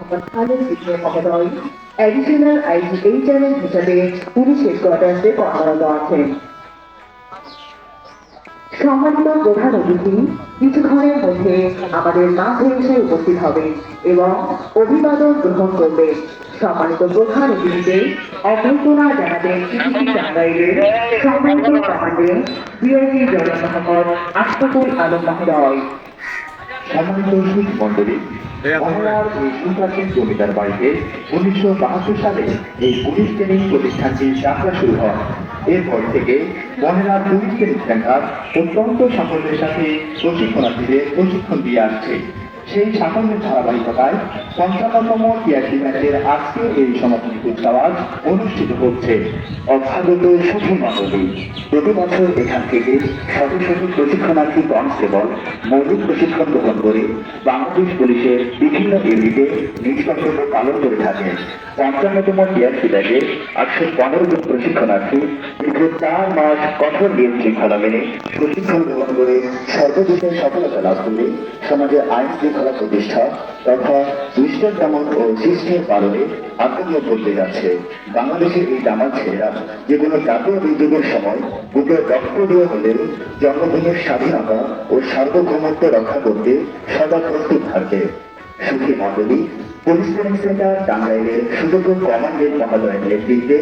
মোহাম্মদ খালেদ ইসলাম মহোদয় অ্যাডিশনাল আইজিএইচআরএম হিসাবে পুলিশ হেডকোয়ার্টার্সে কর্মরত আছেন। সম্মানিত প্রধান অতিথি কিছুক্ষণের মধ্যে আমাদের মাঝে এসে উপস্থিত হবে এবং অভিবাদন গ্রহণ করবে। সম্মানিত প্রধান অতিথিকে অভ্যর্থনা জানাবেন টিটিসি টাঙ্গাইলের সম্মানিত কমান্ডেন্ট ডিআইজি জনাব মোহাম্মদ আশফাকুল আলম মহোদয়। সম্মানিত শিখ মন্ডলী, মহড়ার এই সুপ্রাচীন জমিদার বাড়িতে 1972 সালে এই পুলিশ ট্রেনিং প্রতিষ্ঠানটির যাত্রা শুরু হয়। এরপর থেকে মহড়ার পুলিশ ট্রেনিং সেন্টার অত্যন্ত সাফল্যের সাথে প্রশিক্ষণার্থীদের প্রশিক্ষণ দিয়ে আসছে। সেই সাফল্যের ধারাবাহিকতায় 55তম টিআরটি ম্যাচের আজকে এই সমাপনী কুচকাওয়াজ অনুষ্ঠিত হচ্ছে। অভ্যাগত শুধু মন্ডলী, প্রতি বছর এখান থেকে শত শত প্রশিক্ষণার্থী কনস্টেবল মৌলিক প্রশিক্ষণ গ্রহণ করে বাংলাদেশ পুলিশের বিভিন্ন ইউনিটে নিজ কর্তব্য পালন করে থাকে। 55তম টিআরটি ব্যাচে 815 জন প্রশিক্ষণার্থী দীর্ঘ 4 মাস কঠোর নিয়ম শৃঙ্খলা মেনে প্রশিক্ষণ গ্রহণ করে সর্বদেশের সফলতা লাভ করে সমাজে আইন শৃঙ্খলা প্রতিষ্ঠা তথা দুষ্টের দমন ও সৃষ্টির পালনে আত্মনিয়োগ করতে যাচ্ছে। বাংলাদেশের এই দামাল ছেলেরা যে কোনো জাতীয় দুর্যোগের সময় বুকের রক্ত দিয়ে হলেও জন্মভূমির স্বাধীনতা ও সার্বভৌমত্ব রক্ষা করতে সদা প্রস্তুত থাকবে। সুখী মন্ডলী, পুলিশ ট্রেনিং সেন্টার টাঙ্গাইলের সুযোগ্য কমান্ডেন্ট মহোদয়ের নেতৃত্বে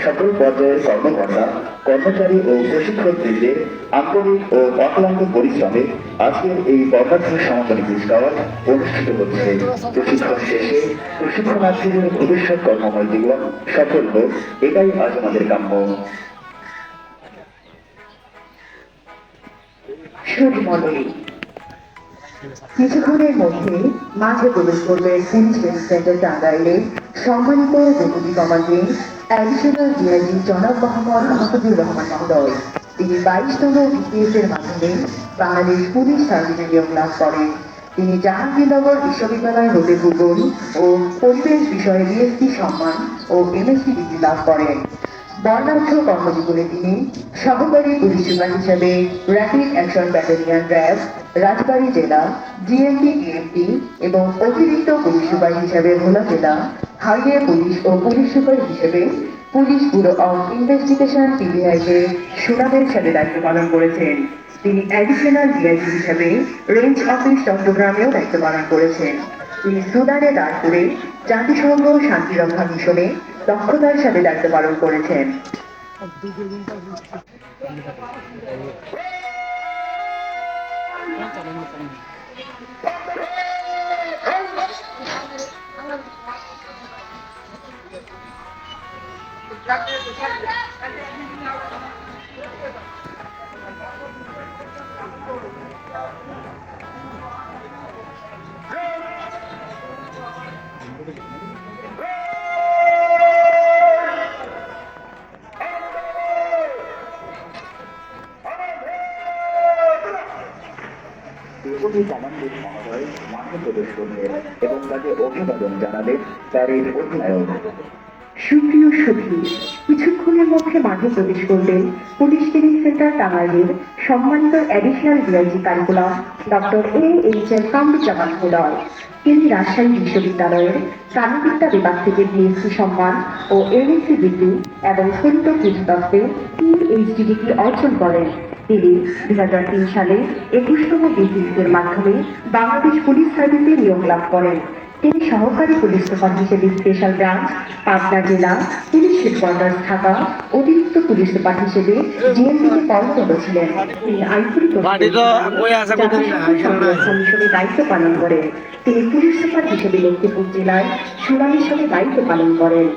সকল পর্যায়ের কর্মকর্তা কর্মচারী ও প্রশিক্ষকবৃন্দের আন্তরিক ও অক্লান্ত পরিশ্রমে আজকের এই বর্ণাঢ্য সমাপনী কুচকাওয়াজ অনুষ্ঠিত হচ্ছে। প্রশিক্ষণ শেষে প্রশিক্ষণার্থীদের ভবিষ্যৎ কর্মময় জীবন সফল হোক, এটাই আজ আমাদের কাম্য। সুধী মন্ডলী, কিছুক্ষণের মধ্যে মাঝে প্রবেশ করবেন পুলিশ ট্রেনিং সেন্টার টাঙ্গাইলের সম্মানিত ডেপুটি কমান্ডেন্ট অ্যাডিশনাল ডিআইজি জনাব মোহাম্মদ মাহফুজুর রহমান মহোদয়। তিনি 22তম বিপিএস এর মাধ্যমে বাংলাদেশ পুলিশ সার্ভিসে নিয়োগ লাভ করেন। তিনি জাহাঙ্গীরনগর বিশ্ববিদ্যালয় হতে ভূগোল ও পরিবেশ বিষয়ে বিএসসি সম্মান ও এমএসসি ডিগ্রি লাভ করেন। বর্ণাঢ্য কর্মজীবনে তিনি সহকারী পুলিশ সুপার হিসেবে র্যাপিড অ্যাকশন ব্যাটালিয়ন র্যাব রাজবাড়ী জেলা ডিএমপি ডিএমপি এবং অতিরিক্ত পুলিশ সুপার হিসেবে ভোলা জেলা হাইওয়ে পুলিশ ও পুলিশ সুপার হিসেবে পুলিশ ব্যুরো অফ ইনভেস্টিগেশন পিবিআইতে সুনামের সাথে দায়িত্ব পালন করেছেন। তিনি অ্যাডিশনাল ডিআইজি হিসেবে রেঞ্জ অফিস চট্টগ্রামেও দায়িত্ব পালন করেছেন। তিনি সুদানে দাঁড়পুরে জাতিসংঘ শান্তিরক্ষা মিশনে দক্ষতার সাথে দায়িত্ব পালন করেছেন। ডেপুটি কমান্ডেন্ট মহোদয় মাঠে প্রবেশ করলেন এবং তাকে অভিবাদন জানালেন তার এই অধিনায়ক। সুপ্রিয় সুধী, কিছুক্ষণের মধ্যে মাঠে প্রবেশ করবেন পুলিশ ট্রেনিং সেন্টার টাঙ্গাইলের সম্মানিত additional DIG curriculum doctor H M Kamruzzaman মহোদয়। তিনি রাজশাহী বিশ্ববিদ্যালয়ের প্রাণিবিদ্যা বিভাগ থেকে বিএসসি সম্মান ও এমএসসি ডিগ্রি এবং ফলিত কৃষিতত্ত্বে পিএইচডি ডিগ্রি অর্জন করেন। তিনি 2003 সালে 21তম বিসিএসের মাধ্যমে বাংলাদেশ পুলিশ সার্ভিসে নিয়োগ লাভ করেন। তিনি সহকারী পুলিশ সুপার হিসেবে স্পেশাল ব্রাঞ্চ পাবনা জেলা পুলিশ হেডকোয়ার্টার্স ঢাকা অতিরিক্ত পুলিশ সুপার হিসেবে ডিএমপিতে কর্মরত ছিলেন। তিনি আইনপুরি মিশনে দায়িত্ব পালন করেন। তিনি পুলিশ সুপার হিসেবে লক্ষ্মীপুর জেলায় সুরা মিশনে দায়িত্ব পালন করেন।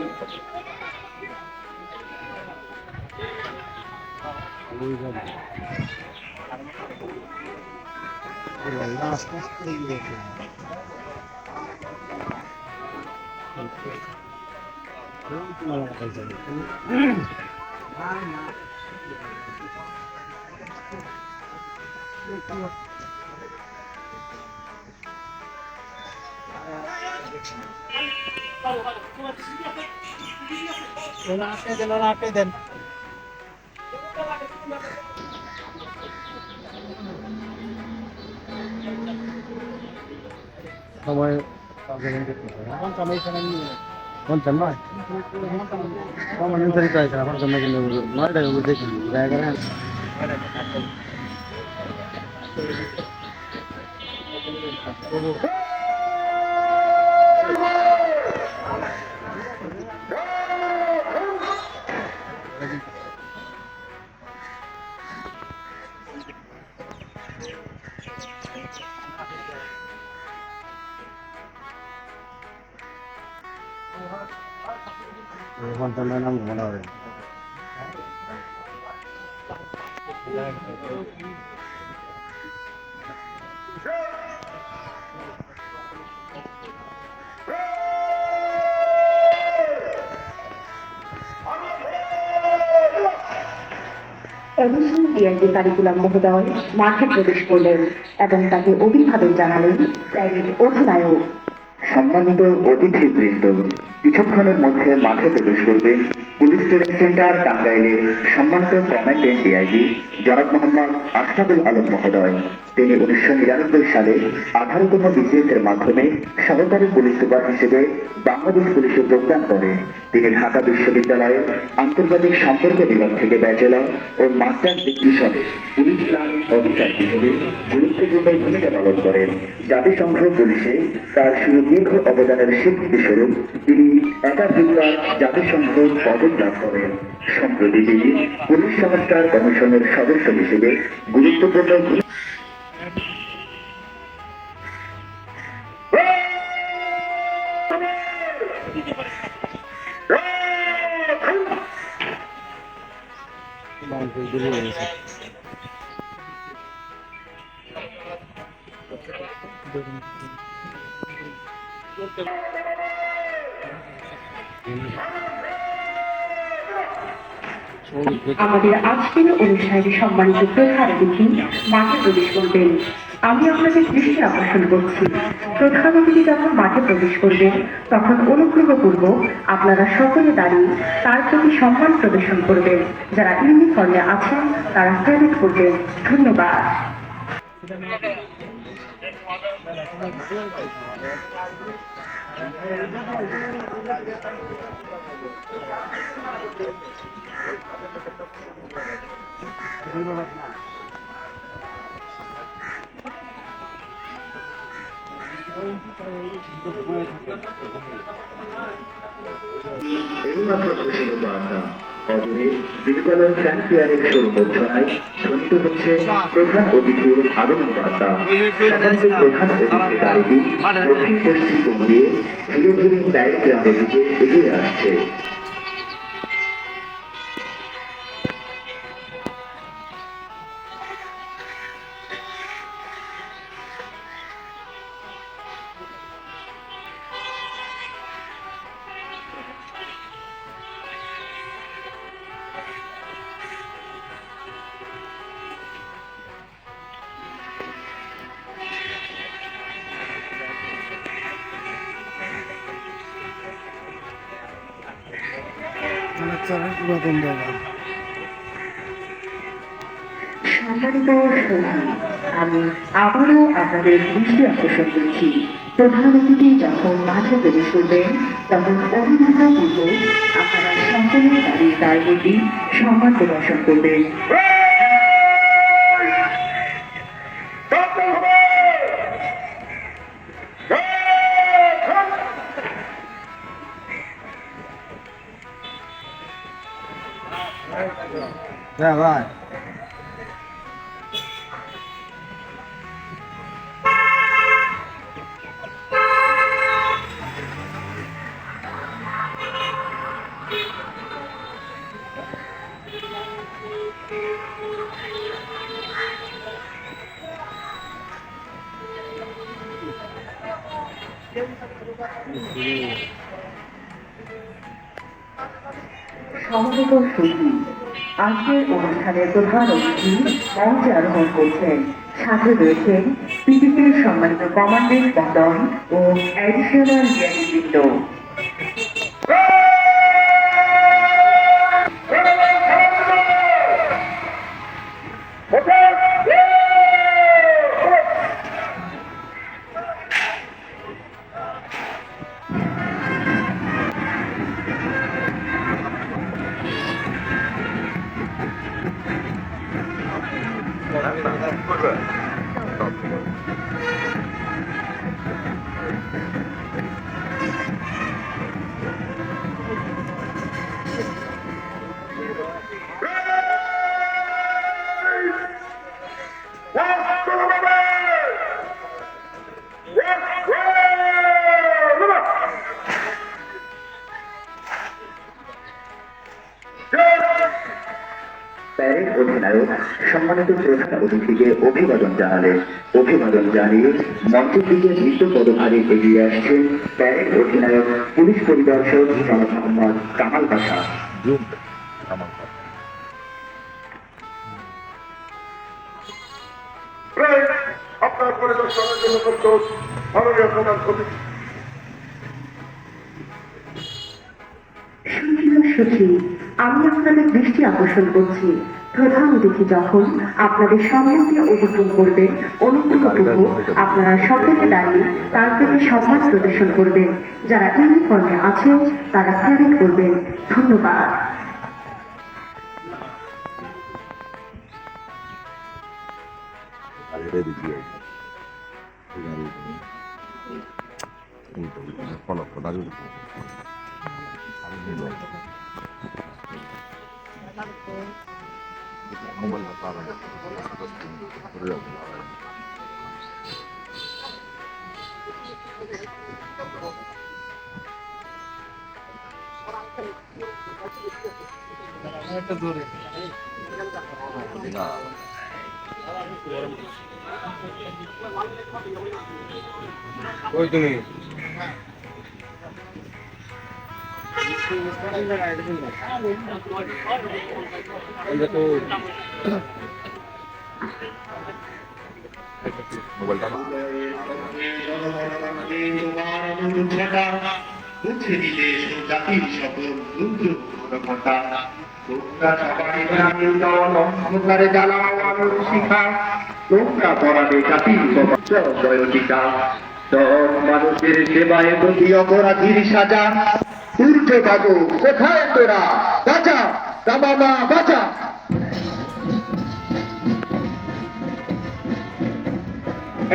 সময় বলছেন নয় আমার নির্ধারিত আছে আমার জন্য কিন্তু 9টায় দেখুন জায়গা পঞ্চান্ন নাম মনে হয় এডিশনাল ডিআইজি কারিকুলাম মহোদয় মাঠে প্রবেশ করলেন এবং তাকে অভিভাবক জানালেন প্রাইভেট অধিনায়ক। সম্মানিত অতিথিবৃন্দ, কিছুক্ষণের মধ্যে মাঠে প্রবেশ করবেন পুলিশ ট্রেনিং সেন্টার টাঙ্গাইলের সম্মানিত কমান্ডেন্ট ডিআইজি জনাব মোহাম্মদ আশরাফুল আলম মহোদয়। তিনি 1999 সালে 18তম বিসিএসের মাধ্যমে সহকারী পুলিশ সুপার হিসেবে বাংলাদেশ পুলিশে যোগদান করেন। তিনি ঢাকা বিশ্ববিদ্যালয়ের আন্তর্জাতিক সম্পর্ক বিভাগ থেকে ব্যাচেলর ও master degree police line officer হিসেবে গুরুত্বপূর্ণ ভূমিকা পালন করেন। জাতিসংঘ পুলিশে তার সুদীর্ঘ অবদানের স্বীকৃতি স্বরূপ তিনি একাধিকবার জাতিসংঘ পদক লাভ করেন। সম্প্রতি তিনি পুলিশ সংস্কার কমিশনের সদস্য হিসেবে গুরুত্বপূর্ণ আমাদের আজকের অনুষ্ঠানে সম্মানিত প্রধান অতিথি মাঠে প্রবেশ করবেন। আমি আপনাদের দৃষ্টি আকর্ষণ করছি, প্রধান অতিথি যখন মাঠে প্রবেশ করবেন তখন অনুগ্রহপূর্বক আপনারা সকলে দাঁড়িয়ে তার প্রতি সম্মান প্রদর্শন করবেন। যারা ইউনিফর্মে আছেন তারা স্যালুট করবেন। ধন্যবাদ। এইমাত্র ঘোষিত বার্তা অদূরে বিদ্যালয় ফ্যানফেয়ারের শুভমূর্ছনায় ধ্বনিত হচ্ছে প্রধান অতিথির আগমন বার্তা। সাধারণত প্রধান অতিথির গাড়িটি দক্ষিণ পশ্চিম কোণ দিয়ে ধীরে ধীরে প্যারেড গ্রাউন্ডের দিকে এগিয়ে আসছে। পুরাতন জায়গা সম্মানিত সভা, আমি আবারও আপনাদের দৃষ্টি আকর্ষণ করছি, প্রধান অতিথি যখন মাঠে প্রবেশ করবেন তখন অভিভাবকপূর্বক আপনারা সকলে দাঁড়িয়ে তার প্রতি সম্মান প্রদর্শন করবেন। হ্যাঁ ভাই সমবেত সুধী, আজকের অনুষ্ঠানের প্রধান অতিথি মঞ্চে আরোহণ করছেন। সাথে রয়েছেন পিডিপির সম্মানিত কমান্ডেন্ট মহোদয় ও অ্যাডিশনাল ডিআইজি-বৃন্দ। সম্মানিত প্রধান অতিথিকে অভিবাদন জানালেন। অভিবাদন জানিয়ে মঞ্চের দিকে নৃত্য পদধারে এগিয়ে আসছেন প্যারেড অধিনায়ক পুলিশ পরিদর্শক জনাব মোহাম্মদ কামাল পাশা। আপনার পরিদর্শনের জন্য প্রস্তুত মাননীয় প্রধান অতিথি। সুপ্রিয় সচিব, আমি আপনাদের দৃষ্টি আকর্ষণ করছি, প্রধান অতিথি যখন আপনাদের সম্মুখে অতিক্রম করবেন, অনুগ্রহপূর্বক আপনারা সকলে দাঁড়িয়ে তার প্রতি সম্মান প্রদর্শন করবেন। যারা ইউনিফর্মে আছেন তারা স্যালুট করবেন। ধন্যবাদ। ওই তুমি মুছে দিলে জাতির সকল দুর্যোগতা তোমরা সবাই গ্রামীণ দল অন্ধকারে জ্বালাও আলোর শিখা তোমরা পড়াবে জাতির জয়টিকা সব মানুষের সেবায় প্রতি অপরাধীর সাজা সূর্য বাবু কোথায় তোরা বাঁচা বাবা বাঁচা।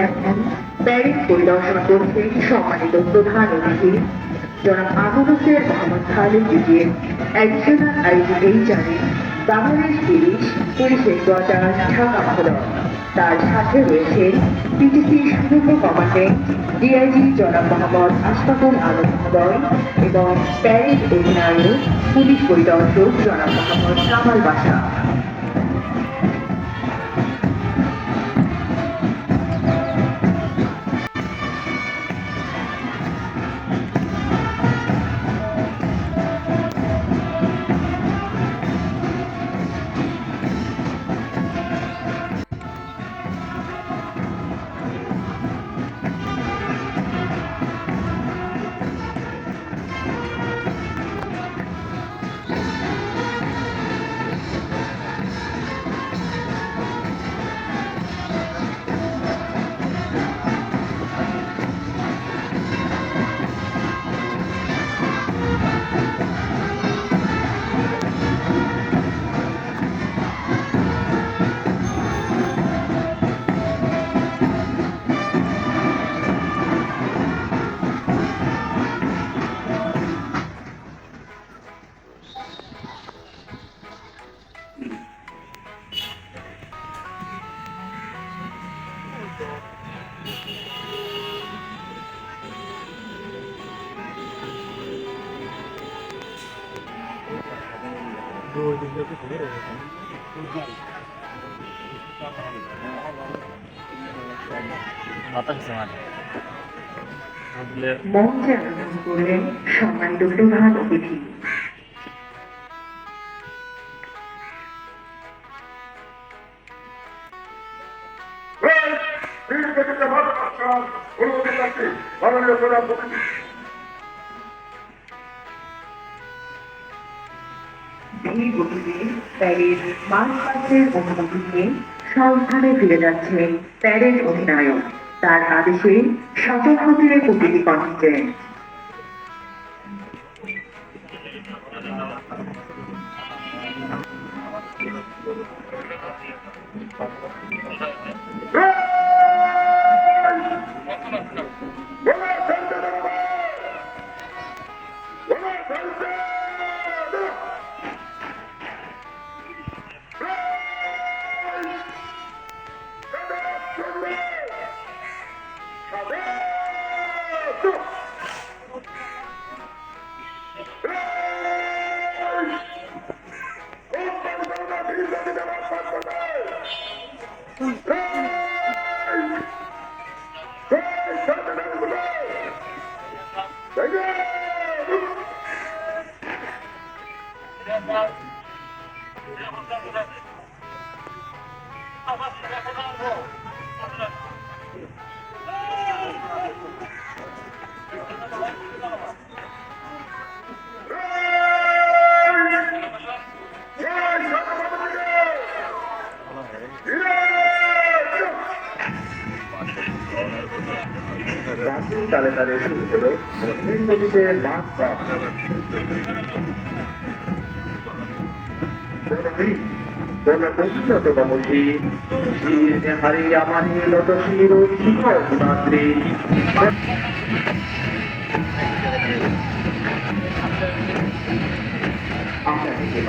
এখন প্যারেড পরিদর্শন করছেন সম্মানিত প্রধান অতিথি জনাব Abu Bakr Mohammad Khaled brigade additional IGHRA Bangladesh police headquarter Dhaka মহোদয়। তার সাথে রয়েছেন পিটিসি সুযোগ্য কমান্ডেন্ট ডিআইজি জনাব মোহাম্মদ আশফাকুল আলম মহোদয় এবং প্যারেড অধিনায়ক পুলিশ পরিদর্শক জনাব মোহাম্মদ কামাল পাশা। মঞ্চে আগমন করলেন সম্মানিত প্রধান অতিথি মাননীয় প্রধান অতিথি। ধীর গতিতে প্যারেড মার্চ পাস্টের অনুমতি নিয়ে সংস্থানে ফিরে যাচ্ছেন প্যারেড অধিনায়ক। তার আদেশে সচল হচ্ছে প্রতিটি কন্টিনজেন্ট। রাত্রি তালে তালে শুরু হলো নীল নদীতে মাছ ধরা। হারি আমানি লত শির শিখর মাত্রী আমরা দেখতে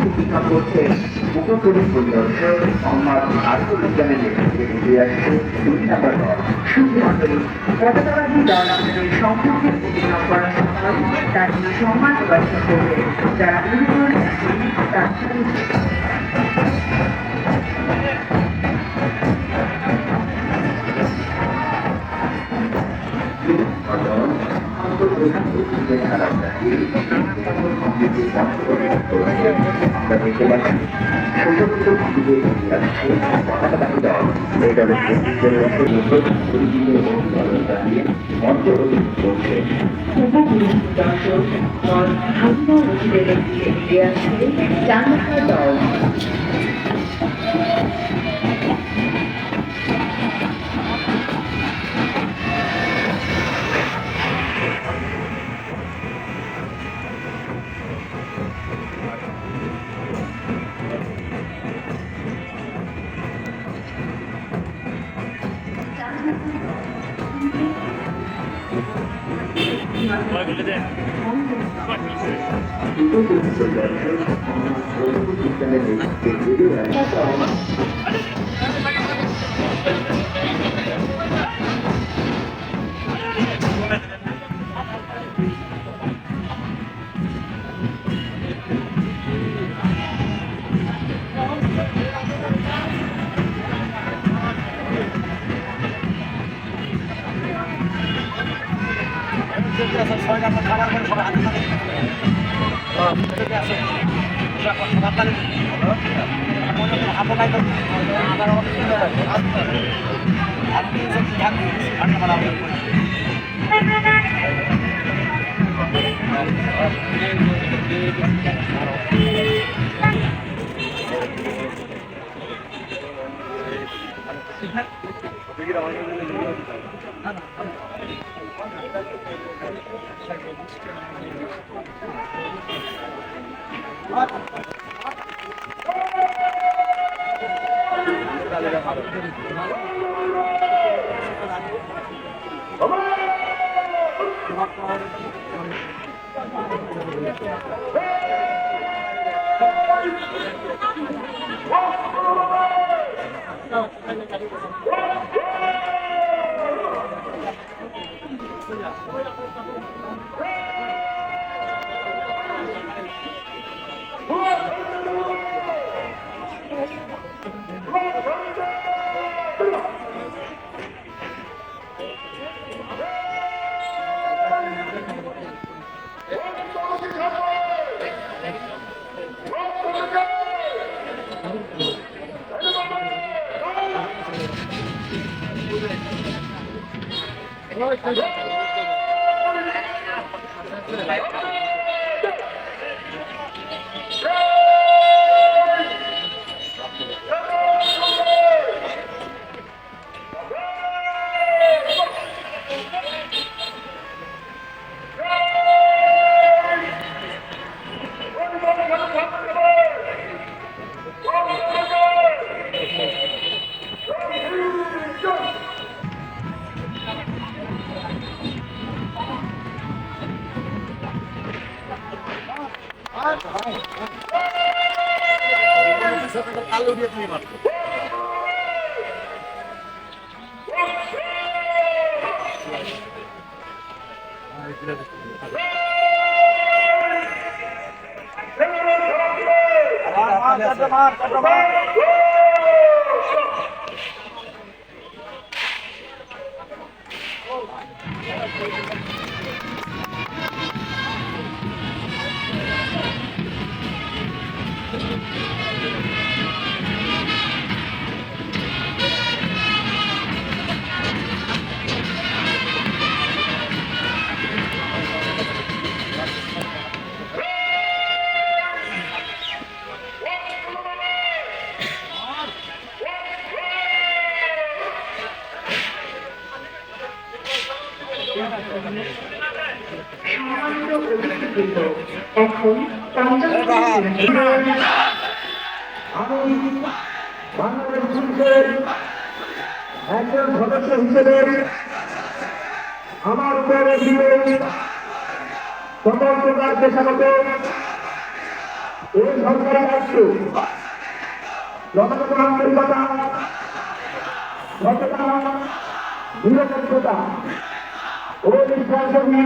প্রতিজ্ঞা করছে উপকূলীন পরিদর্শক মোহাম্মদ আরিফুল ইসলামের নেতৃত্বে এগিয়ে আসছে 2 নম্বর দল। সুধীমণ্ডলী পতাকাবাহী দল আমাদের সম্পর্কে প্রতিজ্ঞা করার সময় তার সম্মান প্রদর্শন করবে, যারা গুরুত্ব তার আমরা দেখতে পাচ্ছি ছোট ছোট আসছে পতাকাবাহী দল। এই দলের মঞ্চ করছে। উপপুলিশ দর্শক দল হামলা রশিদের এগিয়ে আসছে 4 নম্বর দল। সম্মানিত অতিথিবৃন্দ, এখন পঞ্চম আমি বাংলাদেশ পুলিশের একজন সদস্য হিসেবে আমার উপরে দিয়ে সকল প্রকার পেশাগত এই সরকারের দায়িত্ব যথাযথ আন্তরিকতা, সচেতনতা, নিরপেক্ষতা ও নিষ্ঠার সঙ্গে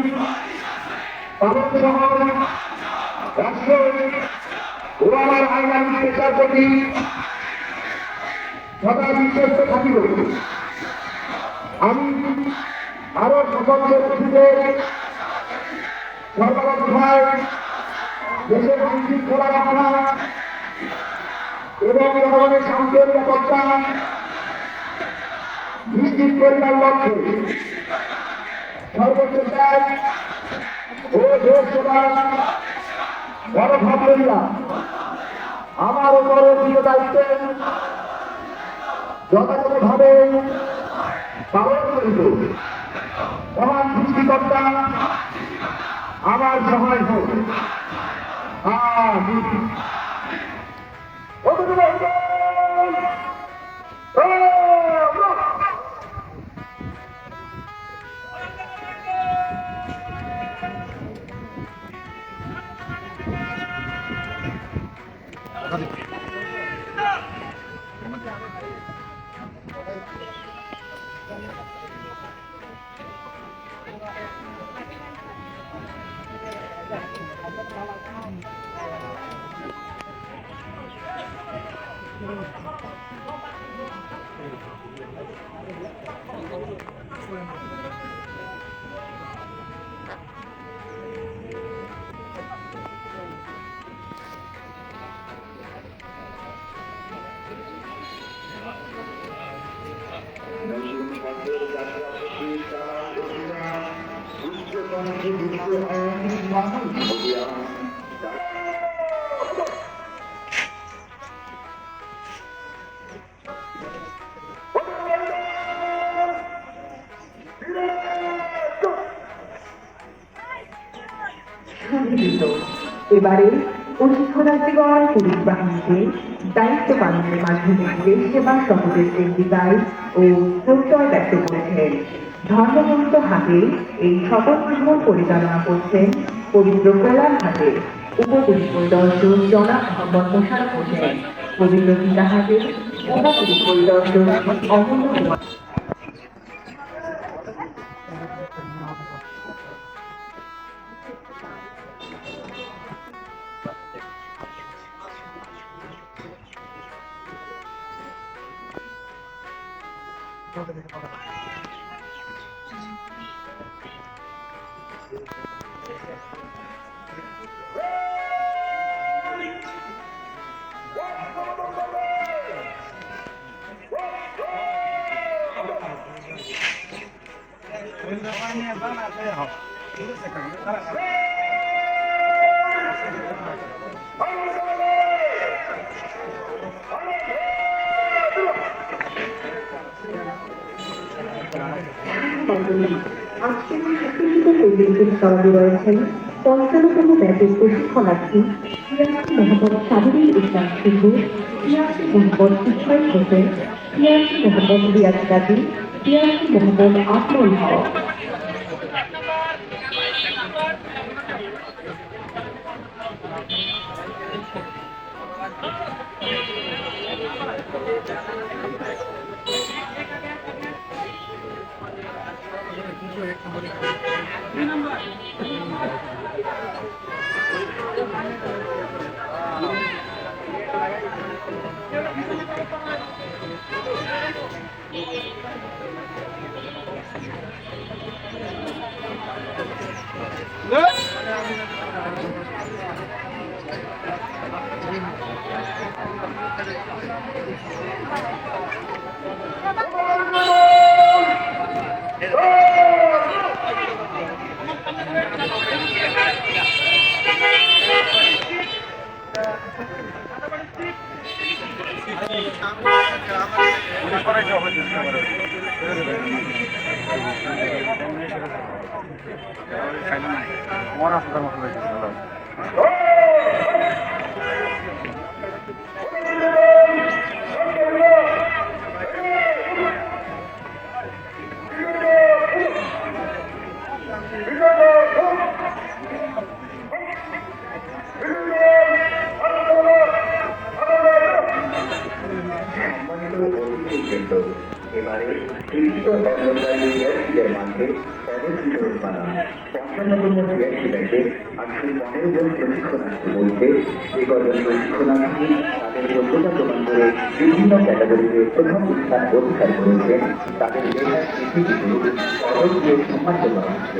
পালন সহ রাষ্ট্র ও আমার আইনানুগ পেশার প্রতি সদা বিশ্বস্ত থাকিব। আমি আরো সকল ব্যক্তিদের সর্বাবস্থায় দেশের আইন শৃঙ্খলা রক্ষা এবং জনগণের শান্তি ও নিরাপত্তা নিশ্চিত করিবার লক্ষ্যে সর্বোচ্চ ত্যাগ ও দেশ সেবার মনোভাব লইয়া আমার উপর অর্পিত দায়িত্বে যথাযথভাবে পালন করিব। মহান সৃষ্টিকর্তা আমার সহায় হোক। এবারে অতিথরাজ্যগণ পুলিশ বাহিনীতে দায়িত্ব পালনের মাধ্যমে দেশ সেবা সহযোগের বিদায় ও প্রত্যয় ব্যক্ত করেছেন। ধর্মগ্রন্থ হাতে এই শপথ গ্রহণ পরিচালনা করছেন পবিত্র কোরআন হাতে উপপুলিশ পরিদর্শক জনাব মোহাম্মদ মোশাররফ হোসেন, পবিত্র গীতা হাতে উপপুলিশ পরিদর্শক অমূল্য কুমার। আজকের পরিবেশন সভায় রয়েছেন ৫৫তম ব্যাচের প্রশিক্ষণার্থী সিয়াসি মোহাম্মদ সাবিরুল ইসলাম শিশু, সিয়াসি মোহাম্মদ ইসমাইল হোসেন, সিয়াসি মোহাম্মদ রিয়াজ কাজী, সিয়াসি মোহাম্মদ আফরুল হক। আমার রাস্তার মতো হয়েছে এবারে তৃতীয় দণ্ডকারী ব্যক্তিদের মাঝে পদচিত বানা ৫৫তম অ্যাক্সিডেন্টে ৮১৫ জন প্রশিক্ষণার্থী বলতে এ কজন প্রশিক্ষণার্থী তাদের যোগ্যতা প্রমাণ করে বিভিন্ন ক্যাটাগরিতে প্রথম স্থান অধিকার করেছেন। তাদের মেধার স্বীকৃতিতে পদক দিয়ে সম্মানিত করা হচ্ছে।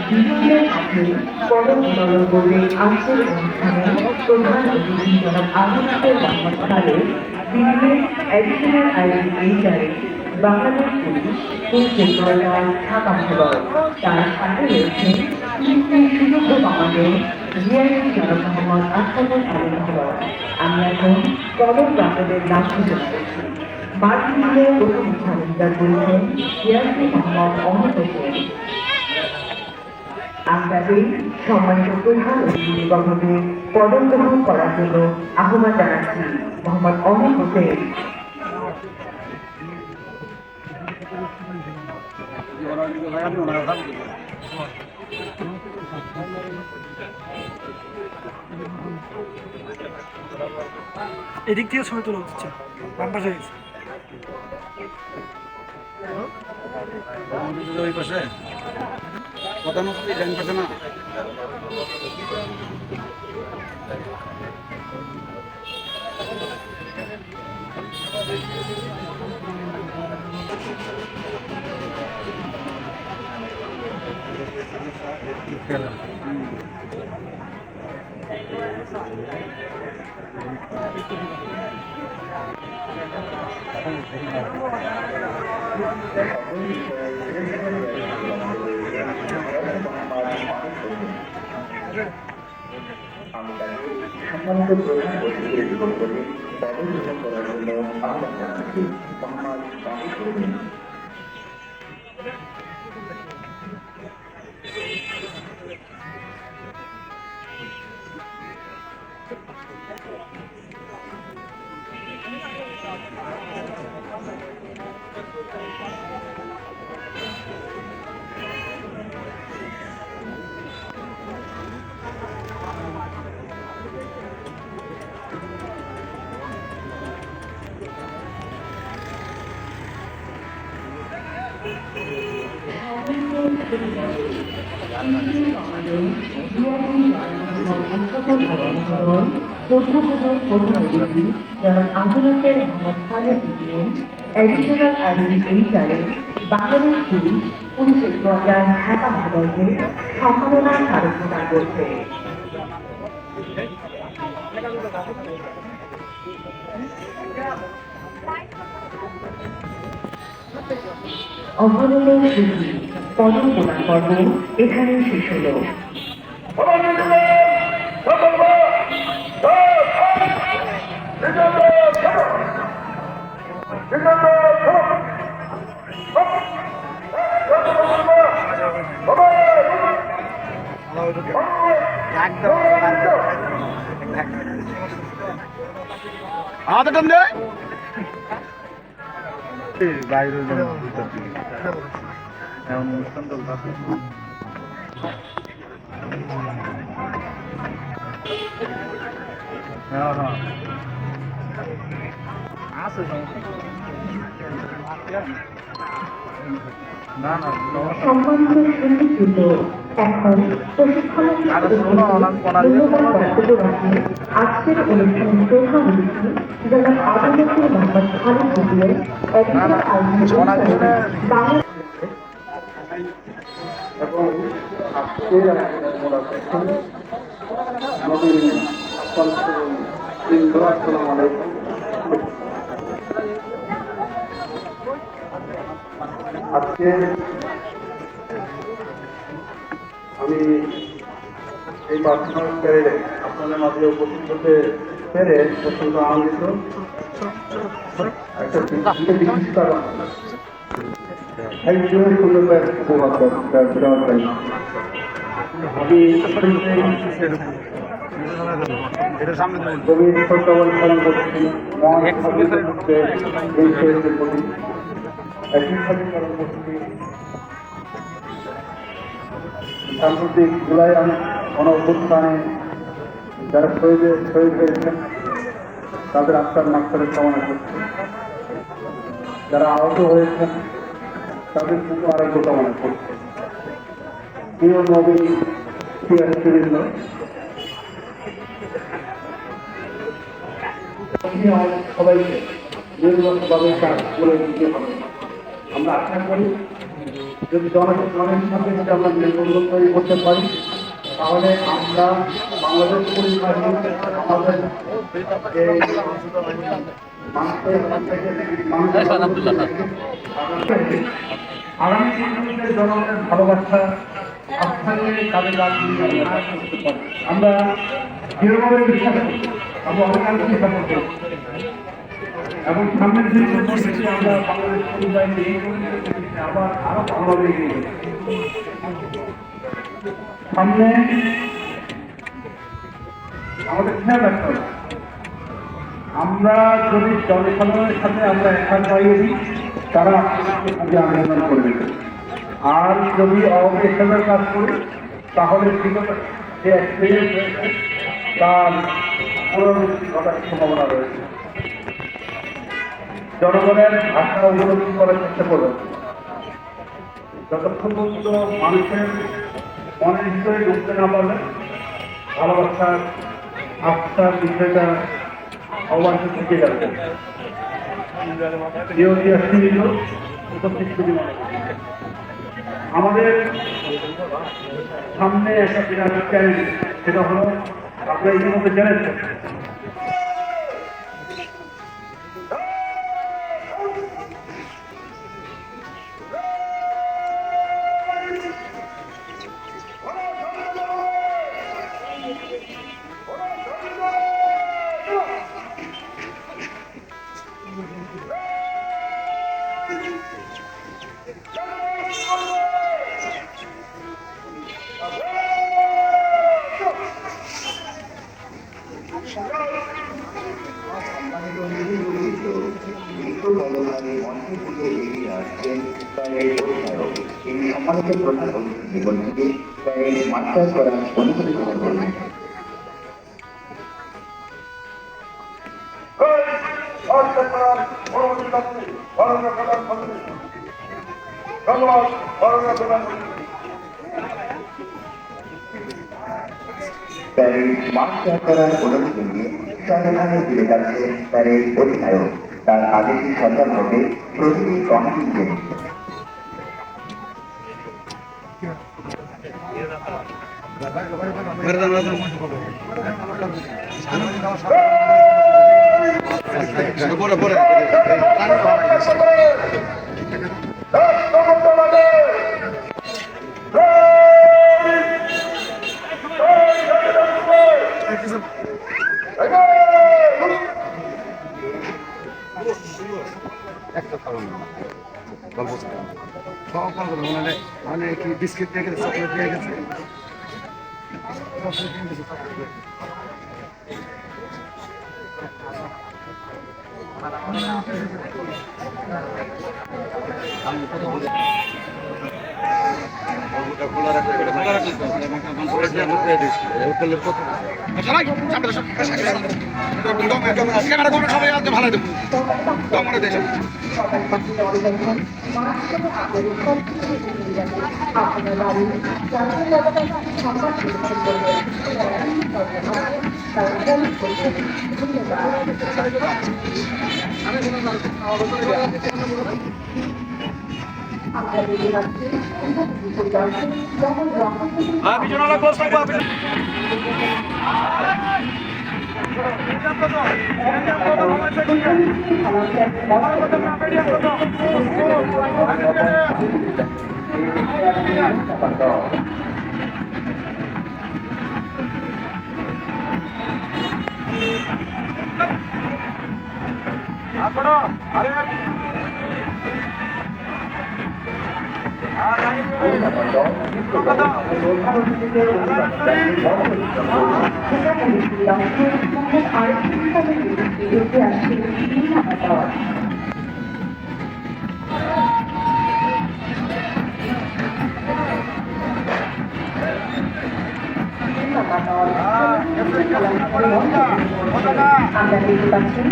বিজয়ীদের হাতে পদক বিতরণ করবে আজকের অনুষ্ঠানে প্রধান অতিথি জনাব আহমেদ মোহাম্মদ খালেদ, দিল্লির অ্যাডিশনাল আইজিএইচআরে বাংলাদেশ পুলিশ সেক্টরাল ঢাকা মহোদয়। তার সাথে রয়েছেন পুলিশের সুযোগ্য কমান্ডেন্ট জিআইডি জনাব মোহাম্মদ আশরাফুল আলম মহোদয়। আমি এখন পদক প্রাপ্তদের নাম ঘোষণা করছি। মার্কিনে প্রথম স্থান অধিকার করেছেন জিআইডি মোহাম্মদ অমিত হোসেন। আপনাদের সম্মানিত প্রধান অতিথিবর্গকে পদক গ্রহণ করার জন্য আহ্বান জানাচ্ছি মোহাম্মদ অমিত হোসেন। এদিক থেকে ছবি তোলা হচ্ছে বাম পাশে গেছে ওই পাশে প্রধানমন্ত্রী ডান পাশে না সম্মানিত প্রধান অতিথির নিকটে পদক গ্রহণ করার জন্য আহ্বান জানাচ্ছি মোহাম্মদ অমিত হোসেন। আন্তর্জাতিক মোহাম্মদ খালেদ অ্যাডিশনাল আইজিএইচআরে বাংলাদেশ পুলিশের পর্যায়ে ঢাকা মহোদয়কে সম্মাননা স্মারক প্রদান করছে। অভ্যন্তরীণ স্মৃতি পদক প্রদান পর্ব এখানেই শেষ হলো। আমাদের টান দে বাইরে এমন অনুষ্ঠান চলতে হ্যাঁ হ্যাঁ আছে সমস্যা সম্মানিত সুন্দরবৃন্দ, এখন প্রশিক্ষণের বক্তব্য রাখেন আজকের অনুষ্ঠানের প্রধান অতিথি জনাব আবু বকর মোহাম্মদ খালিদ হুসেন, অফিসার আইন বাংলা। এবং আজকের আমাদের আসসালামু আলাইকুম। আজকে আমি এই প্রার্থনা প্যারেডে আপনাদের মাঝে উপস্থিত হতে পেরে অত্যন্ত আনন্দিত। একটা বিশেষ কারণ একজন সুন্দর উপহার দেওয়ার জন্য আমি গভীর শ্রদ্ধা অবস্থান করছি এই শেষের প্রতি একই স্বাধীনতার উপস্থিতি সাম্প্রতিক জুলাই গণ অভ্যুত্থানে যারা শহীদ হয়েছেন তাদের আত্মার মাত্রার কামনা করছে, যারা আহত হয়েছেন তাদের কিন্তু আরোগ্য কামনা করছে। প্রিয় নবীন ক্রীড়াশিবৃন্দ, সবাইকে নির্ভরভাবে কাজ করে দিতে হবে। আমরা আশা করি যদি জনগণের সাথে যদি আমরা নির্ভর তৈরি করতে পারি তাহলে আমরা বাংলাদেশ পরিবার আমাদের এই আগামী দিনগুলিতে জনগণের ভালোবাসা আস্থাকে কাজে লাগিয়ে আমরা দৃঢ়ভাবে বিশ্বাস করি, আমরা অনেকাংশে সাপোর্ট করি এবং সামনের দিনগুলিতে আমরা বাংলাদেশ পরিবার নিয়ে আবার আরো ভালোভাবে এগিয়ে যাই। সামনে আমাদের খেয়াল রাখতে হবে, আমরা যদি জনসাধারণের সাথে আমরা একার পাইয়ে দিই তারা আমাদের আন্দোলন করবে, আর যদি অবহেলার কাজ করি তাহলে বিগত যে এক্সপিরিয়েন্স রয়েছে তার পুনরাবৃত্তি ঘটার সম্ভাবনা রয়েছে। জনগণের আশা উপলব্ধি করার চেষ্টা করবে, যতক্ষণ পর্যন্ত মানুষের মনের ভিতরে ঢুকতে না পারলে ভালোবাসার আস্থার বিষয়টা অবাঞ্ছিত থেকে যাবে। আমাদের সামনে একটা বিরাট চ্যালেঞ্জ, সেটা হলো আপনারা ইতিমধ্যে জেনেছেন সম্মানিত প্রধান অতিথি জীবনটিকে মাস্টার করার অনুমতি গ্রহণ করবেন। মাস্টার করার অনুমতি নিয়ে সংবিধানে ফিরে যাচ্ছে প্যারেড অধিনায়ক, তার আদেশে সন্তান হবে প্রতিটি কমিটিকে। মানে কি বিস্কিট দিয়ে গেছে, চকলেট দিয়ে গেছে। ভালো সকাল পাঁচটা দলে দেখুন মাঝখানে আপনাদের সবচেয়ে এগিয়ে যাবে আপনার বাড়ি জাতীয় পতাকার সম্মান প্রদর্শন করবেন তারা জয়ী করবেন আমরা দেখতে পাচ্ছি পরিদর্শন যখন রকম আমরা দেখতে পাচ্ছি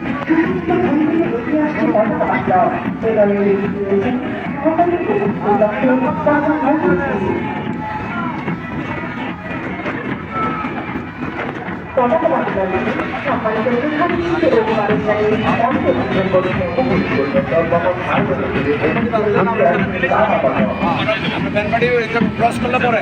ক্রস করলে পরে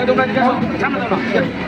তোমরা সামনে দাও না